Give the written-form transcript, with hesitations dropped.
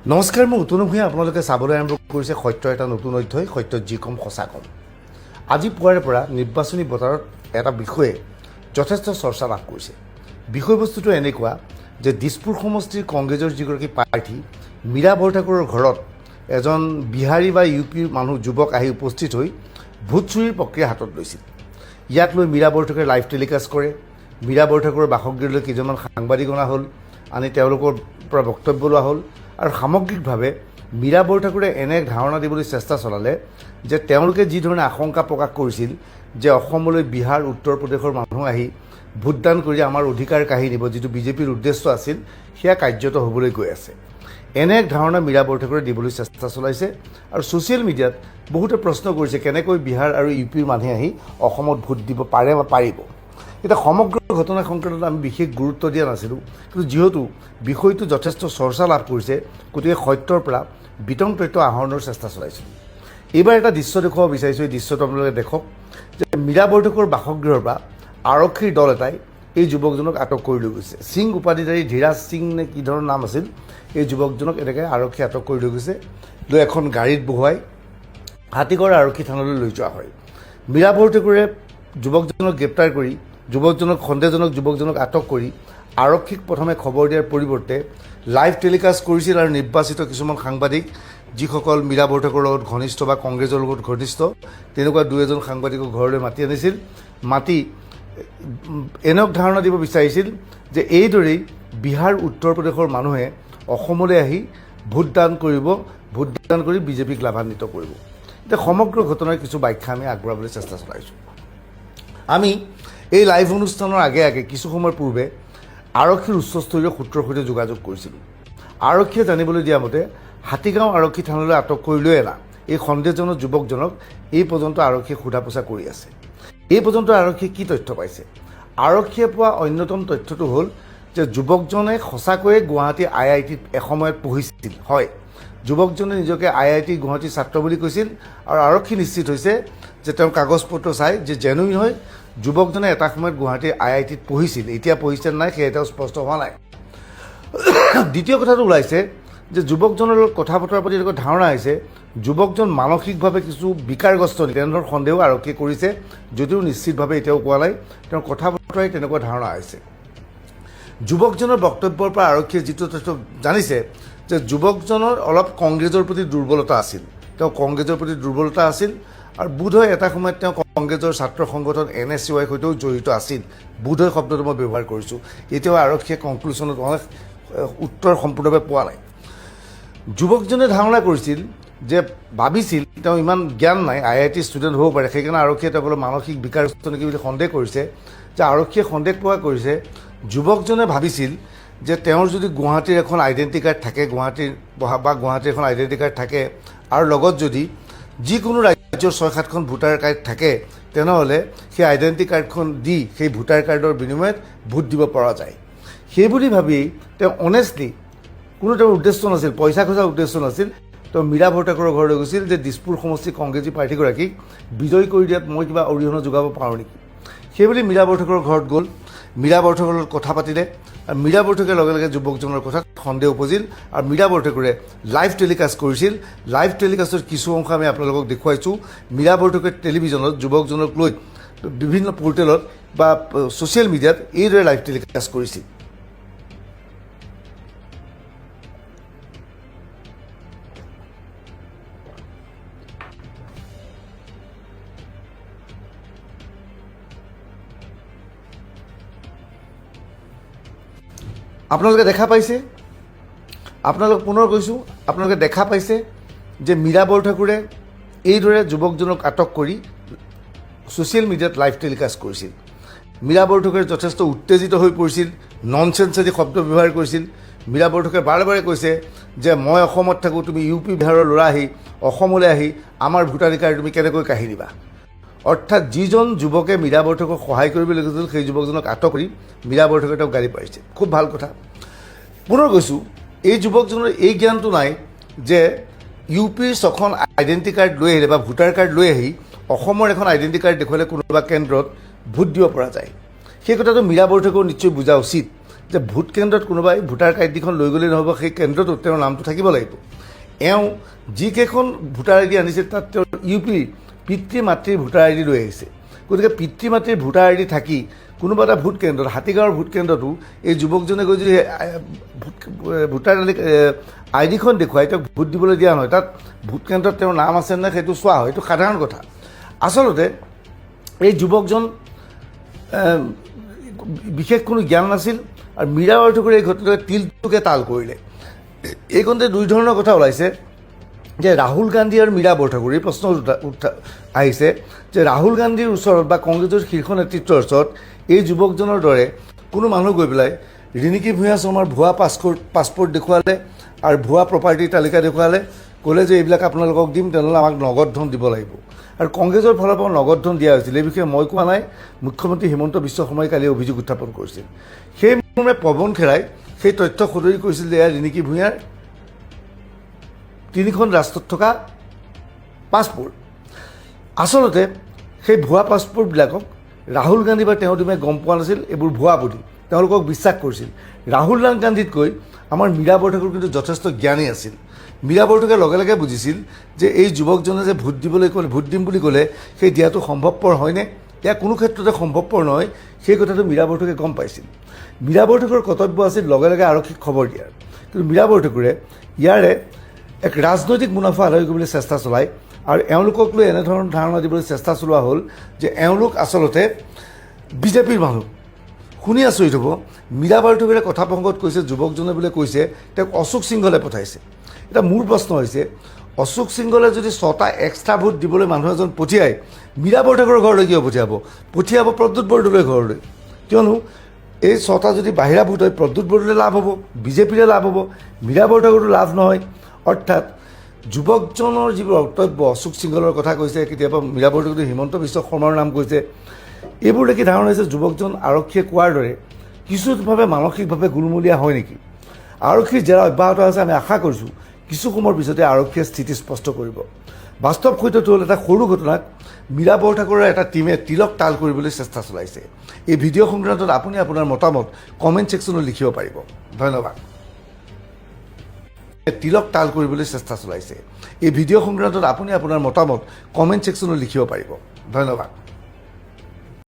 নমস্কাৰ, মই উতনু ভূঞা। আপোনালোকে চাবলৈ আৰম্ভ কৰিছে সত্যৰ এটা নতুন অধ্যায়, সত্যত যি কম সঁচা কম। আজি পুৱাৰে পৰা নিৰ্বাচনী বতৰত এটা বিষয়ে যথেষ্ট চৰ্চা লাভ কৰিছে। বিষয়বস্তুটো এনেকুৱা যে দিছপুৰ সমষ্টিৰ কংগ্ৰেছৰ যিগৰাকী প্ৰাৰ্থী মীৰা বৰঠাকুৰৰ ঘৰত এজন বিহাৰী বা ইউ পিৰ মানুহ যুৱক আহি উপস্থিত হৈ ভোট চুৰিৰ প্ৰক্ৰিয়া হাতত লৈছিল। ইয়াক লৈ মীৰা বৰঠাকুৰে লাইভ টেলিকাষ্ট কৰে। মীৰা বৰঠাকুৰৰ বাসগৃহলৈ কেইজনমান সাংবাদিক অনা হ'ল, আনি তেওঁলোকৰ পৰা বক্তব্য লোৱা হ'ল আৰু সামগ্ৰিকভাৱে মীৰা বৰঠাকুৰে এনে ধাৰণা দিবলৈ চেষ্টা চলালে যে তেওঁলোকে যি ধৰণে আশংকা প্ৰকাশ কৰিছিল যে অসমলৈ বিহাৰ উত্তৰ প্ৰদেশৰ মানুহ আহি ভোটদান কৰি আমাৰ অধিকাৰ কাঢ়ি নিব, যিটো বিজেপিৰ উদ্দেশ্য আছিল, সেয়া কাৰ্যত হ'বলৈ গৈ আছে। এনে এক ধাৰণা মীৰা বৰঠাকুৰে দিবলৈ চেষ্টা চলাইছে আৰু ছ'চিয়েল মিডিয়াত বহুতে প্ৰশ্ন কৰিছে কেনেকৈ বিহাৰ আৰু ইউ পিৰ মানুহে আহি অসমত ভোট দিব পাৰে বা পাৰিব। এতিয়া সমগ্ৰ ঘটনা সংক্ৰান্তত আমি বিশেষ গুৰুত্ব দিয়া নাছিলোঁ, কিন্তু যিহেতু বিষয়টো যথেষ্ট চৰ্চা লাভ কৰিছে, গতিকে সত্যৰ পৰা বিতং তথ্য আহৰণৰ চেষ্টা চলাইছিলোঁ। এইবাৰ এটা দৃশ্য দেখুৱাব বিচাৰিছোঁ। এই দৃশ্যটো আপোনালোকে দেখক যে মীৰা বৰঠাকুৰৰ বাসগৃহৰ পৰা আৰক্ষীৰ দল এটাই এই যুৱকজনক আটক কৰি লৈ গৈছে। সিং উপাধিধাৰী ধীৰাজ সিং নে কি ধৰণৰ নাম আছিল, এই যুৱকজনক এনেকৈ আৰক্ষীয়ে আটক কৰি লৈ গৈছে। লৈ এখন গাড়ীত বহুৱাই হাতীগড় আৰক্ষী থানালৈ লৈ যোৱা হয়। মীৰা বৰঠাকুৰে যুৱকজনক গ্ৰেপ্তাৰ কৰি সন্দেহজনক যুৱকজনক আটক কৰি আৰক্ষীক প্ৰথমে খবৰ দিয়াৰ পৰিৱৰ্তে লাইভ টেলিকাষ্ট কৰিছিল আৰু নিৰ্বাচিত কিছুমান সাংবাদিক, যিসকল মীৰা বৰঠাকুৰৰ লগত ঘনিষ্ঠ বা কংগ্ৰেছৰ লগত ঘনিষ্ঠ, তেনেকুৱা দুই এজন সাংবাদিকক ঘৰলৈ মাতি আনিছিল। মাতি এনে ধাৰণা দিব বিচাৰিছিল যে এইদৰেই বিহাৰ উত্তৰ প্ৰদেশৰ মানুহে অসমলৈ আহি ভোটদান কৰি বিজেপিক লাভান্বিত কৰিব। এতিয়া সমগ্ৰ ঘটনাৰ কিছু ব্যাখ্যা আমি আগবঢ়াবলৈ চেষ্টা চলাইছোঁ। আমি এই লাইভ অনুষ্ঠানৰ আগে কিছু সময়ৰ পূৰ্বে আৰক্ষীৰ উচ্চস্তৰীয় সূত্ৰৰ সৈতে যোগাযোগ কৰিছিলোঁ। আৰক্ষীয়ে জানিবলৈ দিয়া মতে হাতীগাঁও আৰক্ষী থানালৈ আটক কৰি লৈ অনা এই সন্দেহজনক যুৱকজনক এই পৰ্যন্ত আৰক্ষীয়ে সোধা পোছা কৰি আছে। এই পৰ্যন্ত আৰক্ষীয়ে কি তথ্য পাইছে? আৰক্ষীয়ে পোৱা অন্যতম তথ্যটো হ'ল যে যুৱকজনে সঁচাকৈয়ে গুৱাহাটী IITত এসময়ত পঢ়িছিল। হয়, যুৱকজনে নিজকে IIT গুৱাহাটীৰ ছাত্ৰ বুলি কৈছিল আৰু আৰক্ষী নিশ্চিত হৈছে যে তেওঁৰ কাগজ পত্ৰ চাই যে জেনুইন হয়, যুৱকজনে এটা সময়ত গুৱাহাটীৰ IITত পঢ়িছিল। এতিয়া পঢ়িছে নাই সেই এটাও স্পষ্ট হোৱা নাই। দ্বিতীয় কথাটো ওলাইছে যে যুৱকজনৰ লগত কথা বতৰাৰ প্ৰতি এনেকুৱা ধাৰণা হৈছে যুৱকজন মানসিকভাৱে কিছু বিকাৰগ্ৰস্ত নেকি, তেনেধৰণৰ সন্দেহ আৰক্ষীয়ে কৰিছে, যদিও নিশ্চিতভাৱে এতিয়াও কোৱা নাই। তেওঁৰ কথা বতৰাই তেনেকুৱা ধাৰণা হৈছে। যুৱকজনৰ বক্তব্যৰ পৰা আৰক্ষীয়ে যিটো তথ্য জানিছে যে যুৱকজনৰ অলপ কংগ্ৰেছৰ প্ৰতি দুৰ্বলতা আছিল। তেওঁ কংগ্ৰেছৰ প্ৰতি দুৰ্বলতা আছিল আৰু বোধহয় এটা সময়ত তেওঁ কংগ্ৰেছৰ ছাত্ৰ সংগঠন NSUIৰ সৈতেও জড়িত আছিল। বোধহয় শব্দটো মই ব্যৱহাৰ কৰিছোঁ। এতিয়াও আৰক্ষীয়ে কনক্লুশ্যনত উত্তৰ সম্পূৰ্ণভাৱে পোৱা নাই। যুৱকজনে ধাৰণা কৰিছিল যে ভাবিছিল তেওঁ ইমান জ্ঞান নাই, IIT ষ্টুডেণ্ট হ'ব পাৰে, সেইকাৰণে আৰক্ষীয়ে তেওঁক মানসিক বিকাৰগ্ৰস্ত নেকি বুলি সন্দেহ কৰিছে। যে আৰক্ষীয়ে সন্দেহ পোৱা কৰিছে যুৱকজনে ভাবিছিল যে তেওঁৰ যদি গুৱাহাটীৰ এখন আইডেণ্টি কাৰ্ড থাকে, গুৱাহাটীৰ এখন আইডেণ্টি কাৰ্ড থাকে আৰু লগত যদি যিকোনো ৰাজ্যৰ 6-7খন ভোটাৰ কাৰ্ড থাকে, তেনেহ'লে সেই আইডেণ্টি কাৰ্ডখন দি সেই ভোটাৰ কাৰ্ডৰ বিনিময়ত ভোট দিব পৰা যায়। সেইবুলি ভাবি তেওঁ অনেষ্টলি, কোনো তেওঁৰ উদ্দেশ্য নাছিল, পইচা খোজাৰ উদ্দেশ্য নাছিল, তেওঁ মীৰা বৰঠাকুৰৰ ঘৰলৈ গৈছিল যে দিছপুৰ সমষ্টিৰ কংগ্ৰেছী প্ৰাৰ্থীগৰাকীক বিজয়ী কৰি দিয়াত মই কিবা অৰিহণা যোগাব পাৰোঁ নেকি। সেইবুলি মীৰা বৰঠাকুৰৰ ঘৰত গ'ল, মীৰা বৰঠাকুৰৰ লগত কথা পাতিলে আৰু মীৰা বৰঠাকুৰে লগে লগে যুৱকজনৰ কথাত সন্দেহ উপজিল আৰু মীৰা বৰঠাকুৰে লাইভ টেলিকাষ্ট কৰিছিল। লাইভ টেলিকাষ্টৰ কিছু অংশ আমি আপোনালোকক দেখুৱাইছোঁ। মীৰা বৰঠাকুৰে টেলিভিশ্যনত যুৱকজনক লৈ বিভিন্ন পৰ্টেলত বা ছ'চিয়েল মিডিয়াত এইদৰে লাইভ টেলিকাষ্ট কৰিছিল। আপোনালোকে দেখা পাইছে, আপোনালোক পুনৰ কৈছোঁ, আপোনালোকে দেখা পাইছে যে মীৰা বৰঠাকুৰে এইদৰে যুৱকজনক আটক কৰি ছ'চিয়েল মিডিয়াত লাইভ টেলিকাষ্ট কৰিছিল। মীৰা বৰঠাকুৰে যথেষ্ট উত্তেজিত হৈ পৰিছিল, ননচেন্স আদি শব্দ ব্যৱহাৰ কৰিছিল। মীৰা বৰঠাকুৰে বাৰে বাৰে কৈছে যে মই অসমত থাকোঁ, তুমি UP বিহাৰৰ ল'ৰা আহি অসমলৈ আহি আমাৰ ভোটাধিকাৰ তুমি কেনেকৈ কাঢ়ি নিবা। অৰ্থাৎ যিজন যুৱকে মীৰা বৰঠাকুৰক সহায় কৰিবলৈ গৈছিল সেই যুৱকজনক আটক কৰি মীৰা বৰঠাকুৰে তেওঁক গাড়ী পাৰিছে। খুব ভাল কথা। পুনৰ কৈছোঁ, এই যুৱকজনৰ এই জ্ঞানটো নাই যে UPৰ 6খন আইডেণ্টি কাৰ্ড লৈ আহিলে বা ভোটাৰ কাৰ্ড লৈ আহি অসমৰ এখন আইডেণ্টি কাৰ্ড দেখুৱালে কোনোবা কেন্দ্ৰত ভোট দিব পৰা যায়। সেই কথাটো মীৰা বৰঠাকুৰে নিশ্চয় বুজা উচিত যে ভোট কেন্দ্ৰত কোনোবাই ভোটাৰ কাৰ্ডখন লৈ গ'লেই নহ'ব, সেই কেন্দ্ৰটোত তেওঁৰ নামটো থাকিব লাগিব। এওঁ যিকেইখন ভোটাৰ আই ডি আনিছে তাত তেওঁৰ ইউপিৰ পিতৃ মাতৃৰ ভোটাৰ আই ডি লৈ আহিছে। গতিকে পিতৃ মাতৃৰ ভোটাৰ আই ডি থাকি কোনোবা এটা ভোট কেন্দ্ৰত, হাতীগাঁৱৰ ভোট কেন্দ্ৰতো এই যুৱকজনে গৈ যদি ভোটাৰ আই ডিখন দেখুৱাই তেওঁক ভোট দিবলৈ দিয়া নহয়, তাত ভোট কেন্দ্ৰত তেওঁৰ নাম আছে নে সেইটো চোৱা হয়, এইটো সাধাৰণ কথা। আচলতে এই যুৱকজন বিশেষ কোনো জ্ঞান নাছিল আৰু মীৰা বৰঠাকুৰে এই ঘটনাটোকে তিলটোকে তাল কৰিলে। এইখনতে দুই ধৰণৰ কথা ওলাইছে যে ৰাহুল গান্ধী আৰু মীৰা বৰঠাকুৰ, এই প্ৰশ্ন আহিছে যে ৰাহুল গান্ধীৰ ওচৰত বা কংগ্ৰেছৰ শীৰ্ষ নেতৃত্বৰ ওচৰত এই যুৱকজনৰ দৰে কোনো মানুহ গৈ পেলাই ৰিণিকী ভূঞা শৰ্মাৰ ভুৱা পাছপৰ্ট দেখুৱালে আৰু ভুৱা প্ৰপাৰ্টিৰ তালিকা দেখুৱালে, ক'লে যে এইবিলাক আপোনালোকক দিম, তেনেহ'লে আমাক নগদ ধন দিব লাগিব। আৰু কংগ্ৰেছৰ ফালৰ পৰা নগদ ধন দিয়া হৈছিল। এই বিষয়ে মই কোৱা নাই, মুখ্যমন্ত্ৰী হিমন্ত বিশ্ব শৰ্মাই কালি অভিযোগ উত্থাপন কৰিছিল। সেই মৰ্মে পৱন খেৰাই সেই তথ্য সদৰি কৰিছিল যে এয়া ৰিণিকী ভূঞাৰ 3খন ৰাষ্ট্ৰত থকা পাছপৰ্ট। আচলতে সেই ভুৱা পাছপৰ্টবিলাকক ৰাহুল গান্ধী বা তেওঁ দুমে গম পোৱা নাছিল, এইবোৰ ভুৱা বুলি তেওঁলোকক বিশ্বাস কৰিছিল। ৰাহুল গান্ধীতকৈ আমাৰ মীৰা বৰঠাকুৰ কিন্তু যথেষ্ট জ্ঞানী আছিল। মীৰা বৰঠাকুৰে লগে লগে বুজিছিল যে এই যুৱকজনে যে ভোট দিবলৈ ক'লে, ভোট দিম বুলি ক'লে, সেই দিয়াটো সম্ভৱপৰ হয়নে, ইয়াৰ কোনো ক্ষেত্ৰতে সম্ভৱপৰ নহয়, সেই কথাটো মীৰা বৰঠাকুৰে গম পাইছিল। মীৰা বৰঠাকুৰৰ কৰ্তব্য আছিল লগে লগে আৰক্ষীক খবৰ দিয়াৰ, কিন্তু মীৰা বৰঠাকুৰে ইয়াৰে এক ৰাজনৈতিক মুনাফা আদায় কৰিবলৈ চেষ্টা চলায় আৰু এওঁলোকক লৈ এনেধৰণৰ ধাৰণা দিবলৈ চেষ্টা চলোৱা হ'ল যে এওঁলোক আচলতে বিজেপিৰ মানুহ। শুনি আচৰিত হ'ব, মীৰা বৰঠাকুৰে কথা প্ৰসংগত কৈছে যুৱকজনে বোলে কৈছে তেওঁক অশোক সিংহলে পঠাইছে। এতিয়া মোৰ প্ৰশ্ন হৈছে, অশোক সিংহলে যদি 6টা এক্সট্ৰা ভোট দিবলৈ মানুহ এজন পঠিয়াই, মীৰা বৰঠাকুৰৰ ঘৰলৈ কিয় পঠিয়াব প্ৰদ্যুৎ বৰদলৈৰ ঘৰলৈ। কিয়নো এই 6টা যদি বাহিৰা ভোট হয়, প্ৰদ্যুৎ বৰদলৈৰ লাভ হ'ব, বিজেপিৰে লাভ হ'ব, মীৰা বৰঠাকুৰতো লাভ নহয়। অৰ্থাৎ যুৱকজনৰ যিবোৰ বক্তব্য, অশোক সিংহলৰ কথা কৈছে, কেতিয়াবা মীৰা বৰঠাকুৰে হিমন্ত বিশ্ব শৰ্মাৰ নাম কৈছে, এইবোৰ দেখি ধাৰণা হৈছে যুৱকজন আৰক্ষীয়ে কোৱাৰ দৰে কিছুভাৱে মানসিকভাৱে গুলমূলীয়া হয় নেকি। আৰক্ষীৰ জেৰা অব্যাহত আছে, আমি আশা কৰিছোঁ কিছু সময়ৰ পিছতে আৰক্ষীয়ে স্থিতি স্পষ্ট কৰিব। বাস্তৱ সত্যটো হ'ল এটা সৰু ঘটনাক মীৰা বৰঠাকুৰৰ এটা টীমে তিলক তাল কৰিবলৈ চেষ্টা চলাইছে। এই ভিডিঅ' সংক্ৰান্তত আপুনি আপোনাৰ মতামত কমেণ্ট ছেকশ্যনত লিখিব পাৰিব। ধন্যবাদ। তিলক তাল কৰিবলৈ চেষ্টা চলাইছে। এই ভিডিঅ' সংক্ৰান্তত আপুনি আপোনাৰ মতামত কমেণ্ট ছেকশ্যনত লিখিব পাৰিব। ধন্যবাদ।